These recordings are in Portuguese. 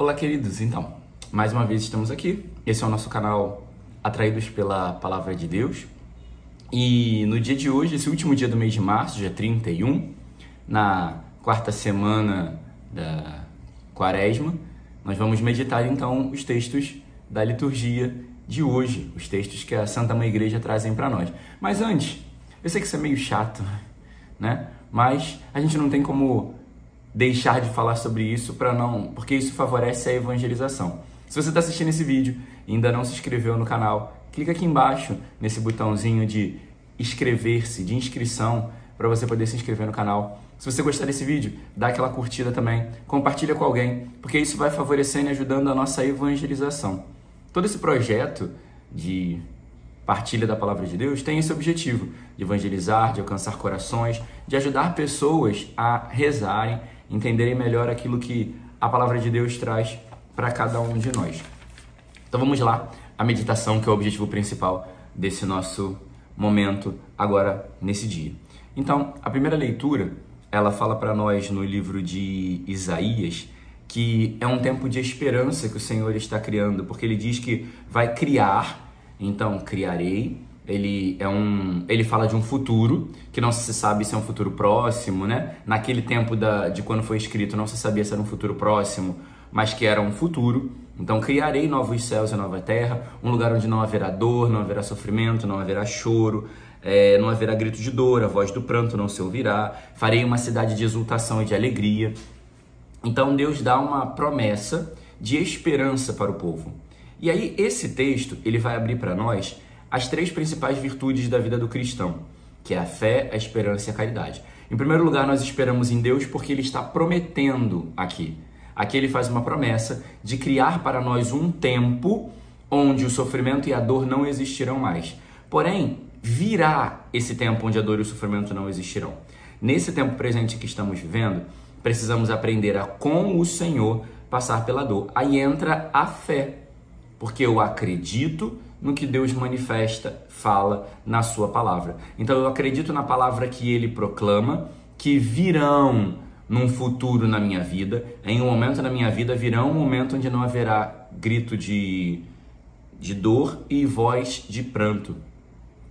Olá, queridos. Então, mais uma vez estamos aqui. Esse é o nosso canal Atraídos pela Palavra de Deus. E no dia de hoje, esse último dia do mês de março, dia 31, na quarta semana da Quaresma, nós vamos meditar então os textos da liturgia de hoje, os textos que a Santa Mãe Igreja trazem para nós. Mas antes, eu sei que isso é meio chato, né? Mas a gente não tem como deixar de falar sobre isso porque isso favorece a evangelização. Se você está assistindo esse vídeo e ainda não se inscreveu no canal, clica aqui embaixo nesse botãozinho de inscrever-se, de inscrição, para você poder se inscrever no canal. Se você gostar desse vídeo, dá aquela curtida também, compartilha com alguém, porque isso vai favorecendo e ajudando a nossa evangelização. Todo esse projeto de partilha da Palavra de Deus tem esse objetivo, de evangelizar, de alcançar corações, de ajudar pessoas a rezarem, entenderem melhor aquilo que a Palavra de Deus traz para cada um de nós. Então vamos lá, a meditação, que é o objetivo principal desse nosso momento agora, nesse dia. Então, a primeira leitura, ela fala para nós no livro de Isaías, que é um tempo de esperança que o Senhor está criando, porque ele diz que vai criar, então criarei. Ele fala de um futuro, que não se sabe se é um futuro próximo, né? Naquele tempo de quando foi escrito, não se sabia se era um futuro próximo, mas que era um futuro. Então, criarei novos céus e nova terra, um lugar onde não haverá dor, não haverá sofrimento, não haverá choro, não haverá grito de dor, a voz do pranto não se ouvirá. Farei uma cidade de exultação e de alegria. Então, Deus dá uma promessa de esperança para o povo. E aí, esse texto, ele vai abrir para nós as três principais virtudes da vida do cristão, que é a fé, a esperança e a caridade. Em primeiro lugar, nós esperamos em Deus porque Ele está prometendo aqui. Aqui Ele faz uma promessa de criar para nós um tempo onde o sofrimento e a dor não existirão mais. Porém, virá esse tempo onde a dor e o sofrimento não existirão. Nesse tempo presente que estamos vivendo, precisamos aprender a, com o Senhor, passar pela dor. Aí entra a fé, porque eu acredito no que Deus manifesta, fala na sua palavra. Então eu acredito na palavra que Ele proclama, que virão num futuro na minha vida, em um momento na minha vida virá um momento onde não haverá grito de dor e voz de pranto.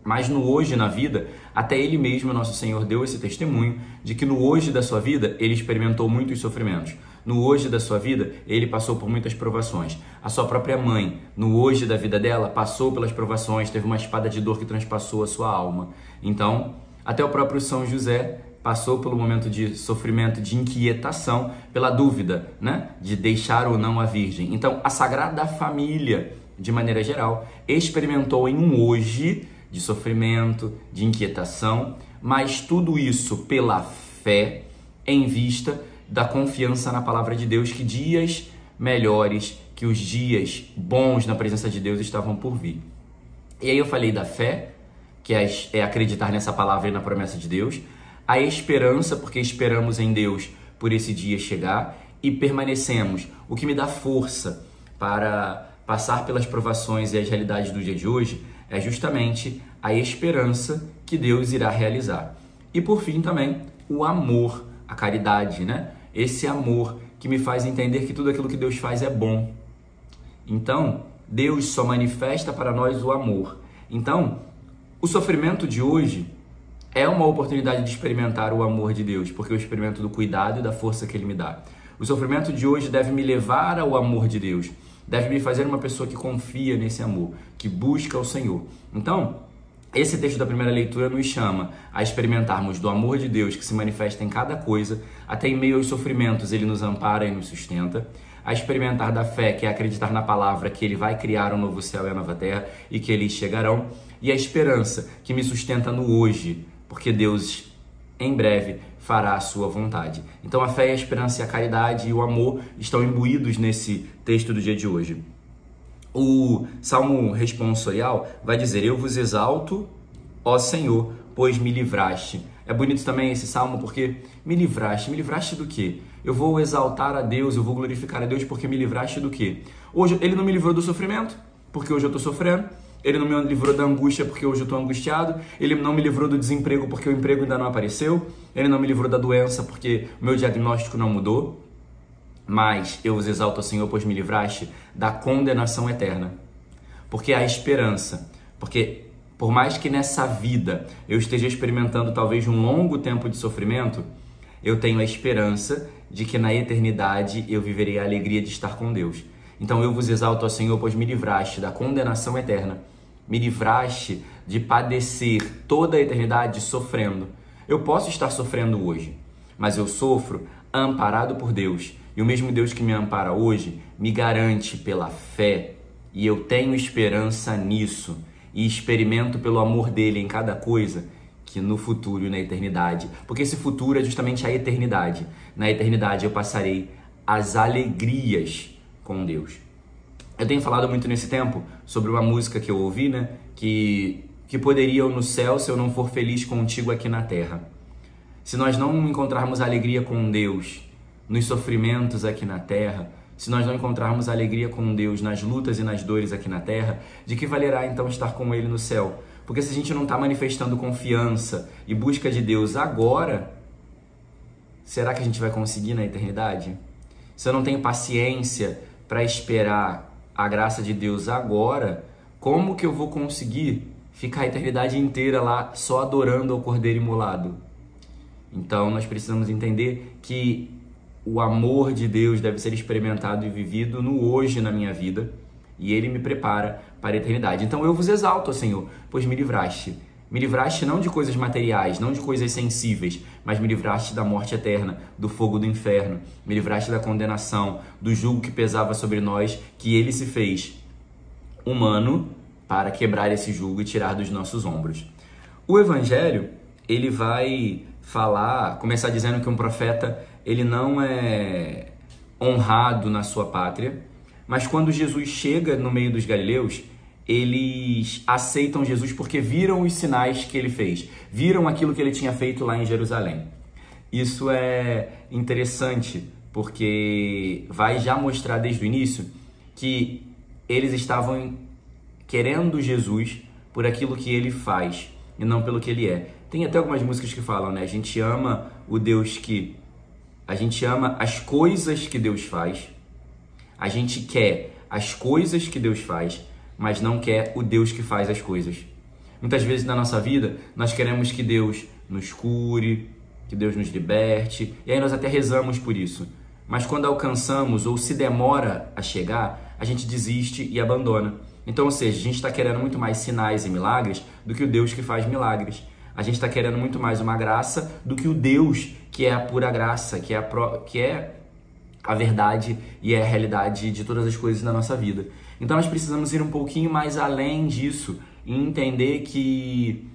Mas no hoje na vida, até Ele mesmo, nosso Senhor, deu esse testemunho de que no hoje da sua vida, Ele experimentou muitos sofrimentos. No hoje da sua vida, Ele passou por muitas provações. A sua própria mãe, no hoje da vida dela, passou pelas provações, teve uma espada de dor que transpassou a sua alma. Então, até o próprio São José passou pelo momento de sofrimento, de inquietação, pela dúvida, né, de deixar ou não a Virgem. Então, a Sagrada Família, de maneira geral, experimentou em um hoje de sofrimento, de inquietação, mas tudo isso pela fé, em vista da confiança na palavra de Deus, que dias melhores, que os dias bons na presença de Deus estavam por vir. E aí eu falei da fé, que é acreditar nessa palavra e na promessa de Deus, a esperança, porque esperamos em Deus por esse dia chegar e permanecemos. O que me dá força para passar pelas provações e as realidades do dia de hoje é justamente a esperança que Deus irá realizar. E por fim também o amor, a caridade, né? Esse amor que me faz entender que tudo aquilo que Deus faz é bom. Então, Deus só manifesta para nós o amor. Então, o sofrimento de hoje é uma oportunidade de experimentar o amor de Deus, porque eu experimento do cuidado e da força que Ele me dá. O sofrimento de hoje deve me levar ao amor de Deus, deve me fazer uma pessoa que confia nesse amor, que busca o Senhor. Então, esse texto da primeira leitura nos chama a experimentarmos do amor de Deus que se manifesta em cada coisa, até em meio aos sofrimentos Ele nos ampara e nos sustenta, a experimentar da fé, que é acreditar na palavra que Ele vai criar um novo céu e a nova terra e que eles chegarão, e a esperança que me sustenta no hoje, porque Deus em breve fará a sua vontade. Então a fé, a esperança, a caridade e o amor estão imbuídos nesse texto do dia de hoje. O Salmo responsorial vai dizer: eu vos exalto, ó Senhor, pois me livraste. É bonito também esse salmo porque me livraste do quê? Eu vou exaltar a Deus, eu vou glorificar a Deus porque me livraste do quê? Hoje Ele não me livrou do sofrimento, porque hoje eu estou sofrendo. Ele não me livrou da angústia porque hoje eu estou angustiado. Ele não me livrou do desemprego porque o emprego ainda não apareceu. Ele não me livrou da doença porque o meu diagnóstico não mudou. Mas eu vos exalto, Senhor, pois me livraste da condenação eterna. Porque há esperança. Porque por mais que nessa vida eu esteja experimentando talvez um longo tempo de sofrimento, eu tenho a esperança de que na eternidade eu viverei a alegria de estar com Deus. Então eu vos exalto, Senhor, pois me livraste da condenação eterna. Me livraste de padecer toda a eternidade sofrendo. Eu posso estar sofrendo hoje, mas eu sofro amparado por Deus. E o mesmo Deus que me ampara hoje me garante pela fé. E eu tenho esperança nisso. E experimento pelo amor dele em cada coisa, que no futuro e na eternidade. Porque esse futuro é justamente a eternidade. Na eternidade eu passarei as alegrias com Deus. Eu tenho falado muito nesse tempo sobre uma música que eu ouvi, né? Que poderia eu no céu se eu não for feliz contigo aqui na terra. Se nós não encontrarmos alegria com Deus nos sofrimentos aqui na terra, se nós não encontrarmos alegria com Deus nas lutas e nas dores aqui na terra, de que valerá então estar com Ele no céu? Porque se a gente não está manifestando confiança e busca de Deus agora, será que a gente vai conseguir na eternidade? Se eu não tenho paciência para esperar a graça de Deus agora, como que eu vou conseguir ficar a eternidade inteira lá só adorando ao Cordeiro imolado? Então nós precisamos entender que o amor de Deus deve ser experimentado e vivido no hoje na minha vida, e Ele me prepara para a eternidade. Então eu vos exalto, Senhor, pois me livraste. Me livraste não de coisas materiais, não de coisas sensíveis, mas me livraste da morte eterna, do fogo do inferno. Me livraste da condenação, do jugo que pesava sobre nós, que Ele se fez humano para quebrar esse jugo e tirar dos nossos ombros. O Evangelho, ele vai começar dizendo que um profeta, ele não é honrado na sua pátria, mas quando Jesus chega no meio dos galileus, eles aceitam Jesus porque viram os sinais que ele fez, viram aquilo que ele tinha feito lá em Jerusalém. Isso é interessante, porque vai já mostrar desde o início que eles estavam querendo Jesus por aquilo que ele faz e não pelo que ele é. Tem até algumas músicas que falam, né? A gente ama as coisas que Deus faz, a gente quer as coisas que Deus faz, mas não quer o Deus que faz as coisas. Muitas vezes na nossa vida, nós queremos que Deus nos cure, que Deus nos liberte, e aí nós até rezamos por isso. Mas quando alcançamos ou se demora a chegar, a gente desiste e abandona. Então, ou seja, a gente está querendo muito mais sinais e milagres do que o Deus que faz milagres. A gente está querendo muito mais uma graça do que o Deus que é a pura graça, que é a verdade e é a realidade de todas as coisas na nossa vida. Então nós precisamos ir um pouquinho mais além disso e entender que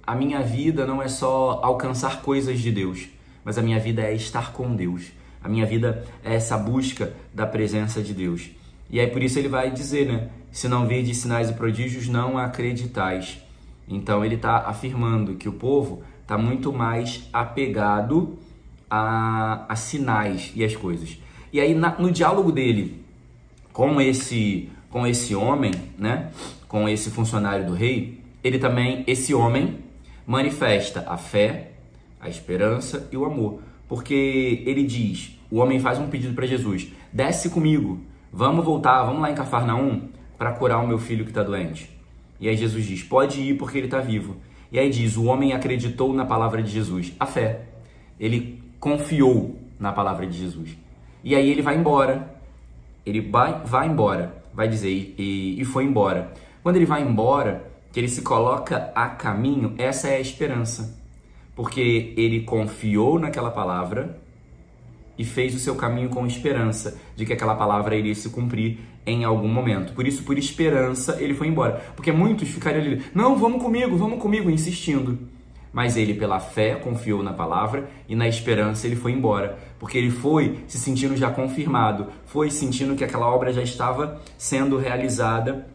a minha vida não é só alcançar coisas de Deus, mas a minha vida é estar com Deus. A minha vida é essa busca da presença de Deus. E aí por isso ele vai dizer, né? Se não virdes sinais e prodígios, não acreditais. Então ele está afirmando que o povo está muito mais apegado a sinais e as coisas. E aí no diálogo dele com esse homem, né? Com esse funcionário do rei, esse homem manifesta a fé, a esperança e o amor. Porque ele diz, o homem faz um pedido para Jesus: desce comigo, vamos lá em Cafarnaum para curar o meu filho que está doente. E aí Jesus diz, pode ir porque ele está vivo. E aí diz, o homem acreditou na palavra de Jesus, a fé. Ele confiou na palavra de Jesus. E aí ele vai embora. Ele vai embora, vai dizer, e foi embora. Quando ele vai embora, que ele se coloca a caminho, essa é a esperança. Porque ele confiou naquela palavra e fez o seu caminho com esperança de que aquela palavra iria se cumprir em algum momento. Por isso, por esperança, ele foi embora. Porque muitos ficariam ali, não, vamos comigo, insistindo. Mas ele, pela fé, confiou na palavra e na esperança ele foi embora. Porque ele foi se sentindo já confirmado, foi sentindo que aquela obra já estava sendo realizada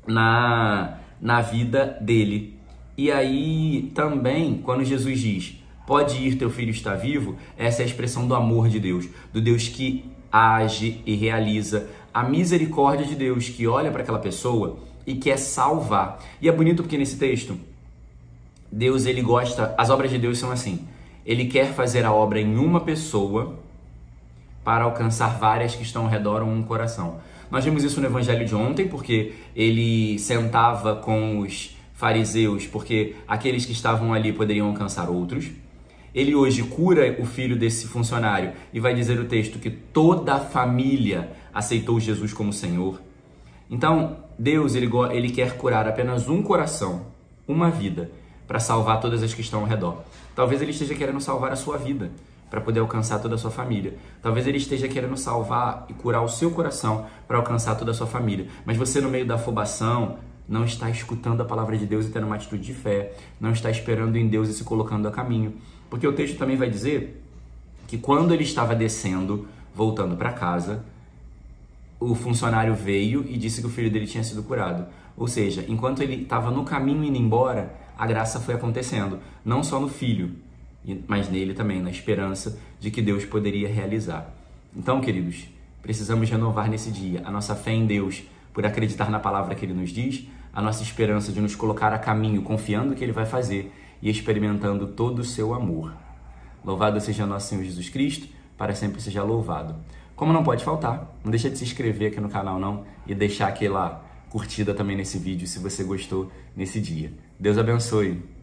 na vida dele. E aí também, quando Jesus diz, pode ir, teu filho está vivo, essa é a expressão do amor de Deus, do Deus que age e realiza, a misericórdia de Deus que olha para aquela pessoa e quer salvar. E é bonito porque nesse texto, Deus, ele gosta, as obras de Deus são assim, ele quer fazer a obra em uma pessoa para alcançar várias que estão ao redor um coração. Nós vimos isso no evangelho de ontem, porque ele sentava com os fariseus, porque aqueles que estavam ali poderiam alcançar outros. Ele hoje cura o filho desse funcionário e vai dizer o texto que toda a família aceitou Jesus como Senhor. Então, Deus ele quer curar apenas um coração, uma vida, para salvar todas as que estão ao redor. Talvez ele esteja querendo salvar a sua vida, para poder alcançar toda a sua família. Talvez ele esteja querendo salvar e curar o seu coração para alcançar toda a sua família. Mas você, no meio da afobação, não está escutando a palavra de Deus e tendo uma atitude de fé, não está esperando em Deus e se colocando a caminho. Porque o texto também vai dizer que quando ele estava descendo, voltando para casa, o funcionário veio e disse que o filho dele tinha sido curado. Ou seja, enquanto ele estava no caminho indo embora, a graça foi acontecendo, não só no filho, mas nele também, na esperança de que Deus poderia realizar. Então, queridos, precisamos renovar nesse dia a nossa fé em Deus, por acreditar na palavra que Ele nos diz, a nossa esperança de nos colocar a caminho, confiando que Ele vai fazer e experimentando todo o seu amor. Louvado seja nosso Senhor Jesus Cristo, para sempre seja louvado. Como não pode faltar, não deixa de se inscrever aqui no canal não e deixar aquela curtida também nesse vídeo se você gostou nesse dia. Deus abençoe.